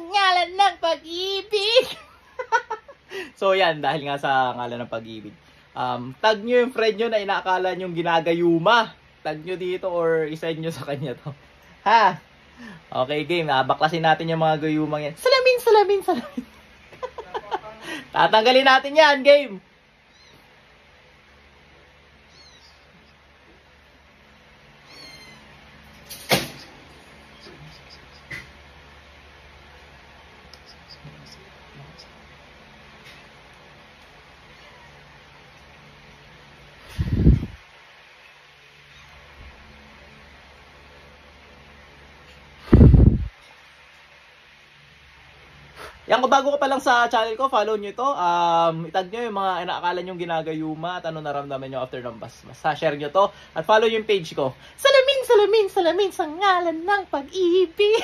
ngalan ng pag-ibig. So yan, dahil nga sa ngalan ng pag-ibig. Tag nyo yung friend nyo na inaakala nyong ginagayuma. Tag nyo dito or isend nyo sa kanya to. Ha? Okay, game. Baklasin natin yung mga gayumang yan. Salamin, salamin, salamin. Tatanggalin natin yan, game. Yan, kung bago ka pa lang sa channel ko, follow nyo ito. Itag nyo yung mga inaakala nyong ginagayuma at ano naramdaman nyo after ng basbas. Share nyo to at follow yung page ko. Salamin, salamin, salamin sa ngalan ng pag-ibig.